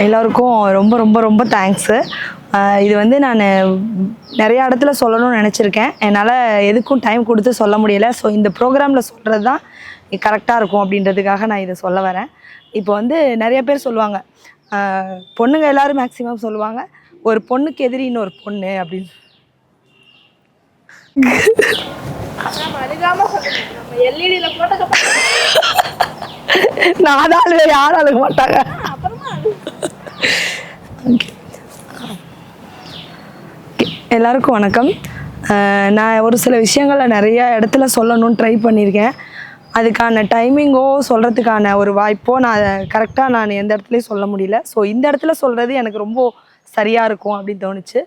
எல்லோருக்கும் ரொம்ப ரொம்ப ரொம்ப தேங்க்ஸு. இது வந்து நான் நிறையா இடத்துல சொல்லணும்னு நினச்சிருக்கேன். என்னால் எதுக்கும் டைம் கொடுத்து சொல்ல முடியலை. ஸோ இந்த ப்ரோக்ராமில் சொல்கிறது தான் கரெக்டாக இருக்கும் அப்படின்றதுக்காக நான் இதை சொல்ல வரேன். இப்போ வந்து நிறைய பேர் சொல்லுவாங்க, பொண்ணுங்க எல்லோரும் மேக்ஸிமம் சொல்லுவாங்க, ஒரு பொண்ணுக்கு எதிரி இன்னொரு பொண்ணு அப்படின்னு. நான் தான் அழுவேன், யாரும் அழுக மாட்டாங்க. எல்லாருக்கும் வணக்கம். நான் ஒரு சில விஷயங்களை நிறைய இடத்துல சொல்லணும்னு ட்ரை பண்ணியிருக்கேன். அதுக்கான டைமிங்கோ சொல்கிறதுக்கான ஒரு வாய்ப்போ நான் கரெக்டாக எந்த இடத்துலையும் சொல்ல முடியல. ஸோ இந்த இடத்துல சொல்கிறது எனக்கு ரொம்ப சரியாக இருக்கும் அப்படின்னு தோணுச்சு.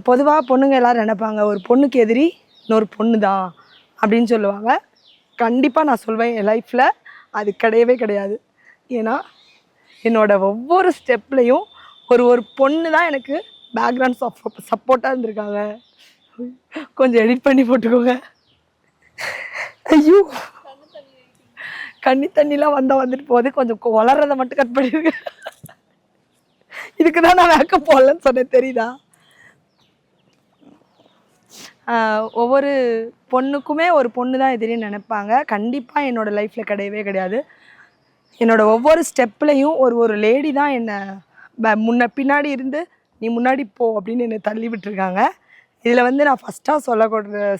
பொதுவாக பொண்ணுங்க எல்லோரும் நினைப்பாங்க, ஒரு பொண்ணுக்கு எதிரி இன்னொரு பொண்ணு தான் அப்படின்னு சொல்லுவாங்க. கண்டிப்பாக நான் சொல்வேன், என் லைஃப்பில் அது கிடையவே கிடையாது. ஏன்னா என்னோடய ஒவ்வொரு ஸ்டெப்லேயும் ஒரு பொண்ணு தான் எனக்கு பேக்ரவுண்ட் சப்போர்ட்டாக இருந்திருக்காங்க. கொஞ்சம் எடிட் பண்ணி போட்டுக்கோங்க. ஐயோ, கண்ணி தண்ணிலாம் வந்துட்டு போகுது. கொஞ்சம் வளர்றதை மட்டும் கட் பண்ணிடுங்க. இதுக்கு தான் நான் மேக்கப் போடலன்னு சொன்னேன், தெரியுதா? ஒவ்வொரு பொண்ணுக்குமே ஒரு பொண்ணு தான் எதிரின்னு நினைப்பாங்க. கண்டிப்பாக என்னோடய லைஃப்பில் கிடையவே கிடையாது. என்னோடய ஒவ்வொரு ஸ்டெப்லேயும் ஒரு லேடி தான் என்னை பின்னாடி இருந்து நீ முன்னாடி போ அப்படின்னு என்னை தள்ளி விட்டுருக்காங்க. இதில் வந்து நான் ஃபஸ்ட்டாக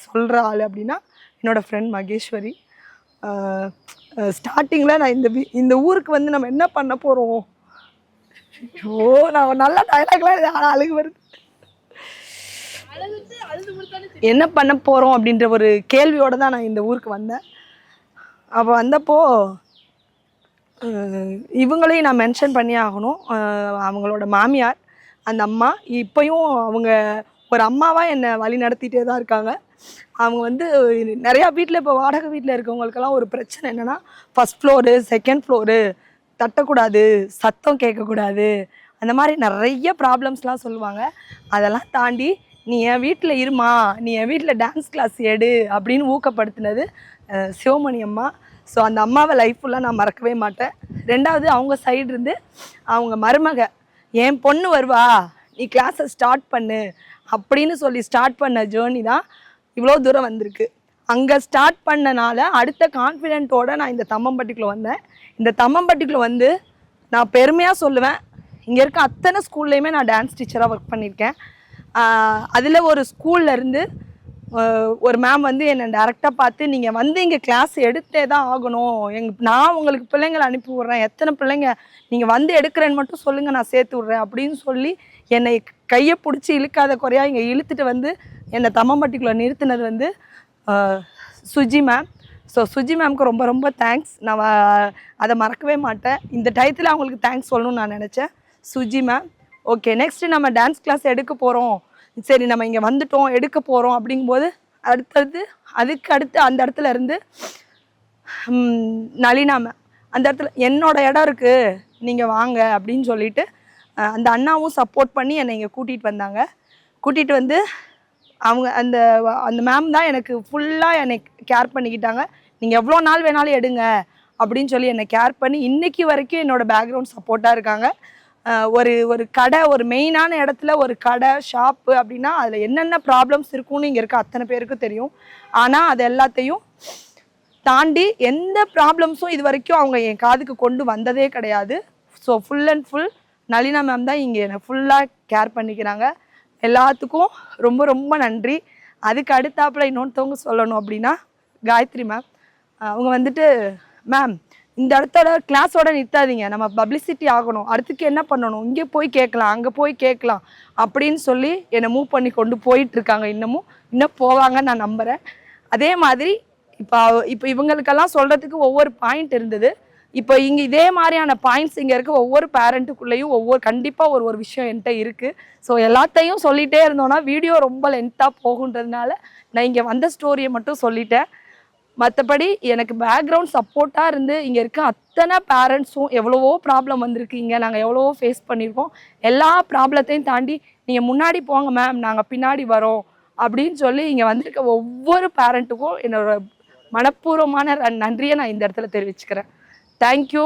சொல்கிற ஆள் அப்படின்னா என்னோடய ஃப்ரெண்ட் மகேஸ்வரி. ஸ்டார்டிங்கில் நான் இந்த ஊருக்கு வந்து நம்ம என்ன பண்ண போகிறோம், ஐயோ நான் நல்ல டைலாக்லாம் அழுகு வருது, என்ன பண்ண போகிறோம் அப்படின்ற ஒரு கேள்வியோடு தான் நான் இந்த ஊருக்கு வந்தேன். அப்போ வந்தப்போ இவங்களையும் நான் மென்ஷன் பண்ணி ஆகணும். அவங்களோட மாமியார், அந்த அம்மா இப்போயும் அவங்க ஒரு அம்மாவாக என்னை வழி நடத்திட்டே தான் இருக்காங்க. அவங்க வந்து நிறையா வீட்டில், இப்போ வாடகை வீட்டில் இருக்கவங்களுக்கெல்லாம் ஒரு பிரச்சனை என்னென்னா, ஃபஸ்ட் ஃப்ளோரு, செகண்ட் ஃப்ளோரு, தட்டக்கூடாது, சத்தம் கேட்கக்கூடாது, அந்த மாதிரி நிறைய ப்ராப்ளம்ஸ்லாம் சொல்லுவாங்க. அதெல்லாம் தாண்டி நீ என் வீட்டில் இருமா, நீ என் வீட்டில் டான்ஸ் கிளாஸ் எடு அப்படின்னு ஊக்கப்படுத்தினது சிவமணி அம்மா. ஸோ அந்த அம்மாவை லைஃப் ஃபுல்லாக நான் மறக்கவே மாட்டேன். ரெண்டாவது அவங்க சைடு இருந்து அவங்க மருமக, என் பொண்ணு வருவா, நீ கிளாஸை ஸ்டார்ட் பண்ணு அப்படின்னு சொல்லி ஸ்டார்ட் பண்ண ஜேர்னி தான் இவ்வளோ தூரம் வந்திருக்கு. அங்கே ஸ்டார்ட் பண்ணனால அடுத்த கான்ஃபிடென்ட்டோடு நான் இந்த தம்மம்பட்டிக்குள்ளே வந்தேன். இந்த தம்மம்பட்டிக்குள்ளே வந்து நான் பெருமையாக சொல்லுவேன், இங்கே இருக்க அத்தனை ஸ்கூல்லையுமே நான் டான்ஸ் டீச்சராக ஒர்க் பண்ணியிருக்கேன். அதில் ஒரு ஸ்கூல்லேருந்து ஒரு மேம் வந்து என்னை டேரெக்டாக பார்த்து, நீங்கள் வந்து இங்கே கிளாஸ் எடுத்தே தான் ஆகணும், நான் உங்களுக்கு பிள்ளைங்களை அனுப்பி விட்றேன், எத்தனை பிள்ளைங்க நீங்கள் வந்து எடுக்கிறேன்னு மட்டும் சொல்லுங்கள், நான் சேர்த்து விட்றேன் அப்படின்னு சொல்லி என்னை கையை பிடிச்சி இழுக்காத குறையாக இங்கே இழுத்துட்டு வந்து என்னை தம்மம்பட்டிக்குள்ளே நிறுத்தினது வந்து சுஜி மேம். ஸோ சுஜி மேம்க்கு ரொம்ப ரொம்ப தேங்க்ஸ். நான் அதை மறக்கவே மாட்டேன். இந்த டயத்தில் அவங்களுக்கு தேங்க்ஸ் சொல்லணும்னு நான் நினச்சேன். சுஜி மேம். ஓகே, நெக்ஸ்ட்டு நம்ம டான்ஸ் கிளாஸ் எடுக்க போகிறோம், சரி நம்ம இங்கே வந்துட்டோம் எடுக்க போகிறோம் அப்படிங்கும்போது அதுக்கு அடுத்து அந்த இடத்துல இருந்து நளினா மேம், அந்த இடத்துல என்னோடய இடம் இருக்குது நீங்கள் வாங்க அப்படின்னு சொல்லிட்டு அந்த அண்ணாவும் சப்போர்ட் பண்ணி என்னை இங்கே கூட்டிகிட்டு வந்தாங்க. கூட்டிகிட்டு வந்து அவங்க அந்த மேம் தான் எனக்கு ஃபுல்லாக என்னை கேர் பண்ணிக்கிட்டாங்க. நீங்கள் எவ்வளோ நாள் வேணாலும் எடுங்க அப்படின்னு சொல்லி என்னை கேர் பண்ணி இன்றைக்கி வரைக்கும் என்னோடய பேக்ரவுண்ட் சப்போர்ட்டாக இருக்காங்க. ஒரு கடை, ஒரு மெயினான இடத்துல ஒரு கடை ஷாப்பு அப்படின்னா அதில் என்னென்ன ப்ராப்ளம்ஸ் இருக்குன்னு இங்கே இருக்க அத்தனை பேருக்கும் தெரியும். ஆனால் அது எல்லாத்தையும் தாண்டி எந்த ப்ராப்ளம்ஸும் இது வரைக்கும் அவங்க என் காதுக்கு கொண்டு வந்ததே கிடையாது. So full and full Nalina ma'am தான் இங்கே என்னை ஃபுல்லாக கேர் பண்ணிக்கிறாங்க. எல்லாத்துக்கும் ரொம்ப ரொம்ப நன்றி. அதுக்கு அடுத்தாப்பில் இன்னொருத்தவங்க சொல்லணும் அப்படின்னா காயத்ரி மேம். அவங்க வந்துட்டு, மேம் இந்த இடத்தோட கிளாஸோட நிறுத்தாதீங்க, நம்ம பப்ளிசிட்டி ஆகணும், அடுத்துக்கு என்ன பண்ணணும், இங்கே போய் கேட்கலாம், அங்கே போய் கேட்கலாம் அப்படின்னு சொல்லி என்னை மூவ் பண்ணி கொண்டு போயிட்டுருக்காங்க. இன்னும் போவாங்கன்னு நான் நம்புகிறேன். அதே மாதிரி இப்போ இவங்களுக்கெல்லாம் சொல்கிறதுக்கு ஒவ்வொரு பாயிண்ட் இருந்தது. இப்போ இங்கே இதே மாதிரியான பாயிண்ட்ஸ் இங்கே இருக்க ஒவ்வொரு பேரண்ட்டுக்குள்ளேயும் கண்டிப்பாக ஒரு விஷயம் என்கிட்ட இருக்குது. ஸோ எல்லாத்தையும் சொல்லிகிட்டே இருந்தோன்னா வீடியோ ரொம்ப லென்த்தாக போகுன்றதுனால நான் இங்கே வந்த ஸ்டோரியை மட்டும் சொல்லிட்டேன். மற்றபடி எனக்கு பேக்ரவுண்ட் சப்போர்ட்டாக இருந்து இங்கே இருக்க அத்தனை பேரண்ட்ஸும் எவ்வளவோ ப்ராப்ளம் வந்திருக்கு, இங்கே நாங்கள் எவ்வளவோ ஃபேஸ் பண்ணியிருக்கோம். எல்லா ப்ராப்ளத்தையும் தாண்டி நீங்கள் முன்னாடி போங்க மேம், நாங்கள் பின்னாடி வரோம் அப்படின்னு சொல்லி இங்கே வந்திருக்க ஒவ்வொரு பேரண்ட்டுக்கும் என்னோட மனப்பூர்வமான நன்றியை நான் இந்த இடத்துல தெரிவிச்சுக்கிறேன். தேங்க்யூ.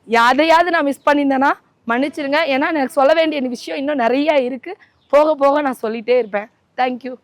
யாரையாவது நான் மிஸ் பண்ணியிருந்தேன்னா மன்னிச்சிருங்க. ஏன்னா எனக்கு சொல்ல வேண்டிய விஷயம் இன்னும் நிறைய இருக்குது. போக போக நான் சொல்லிகிட்டே இருப்பேன். தேங்க்யூ.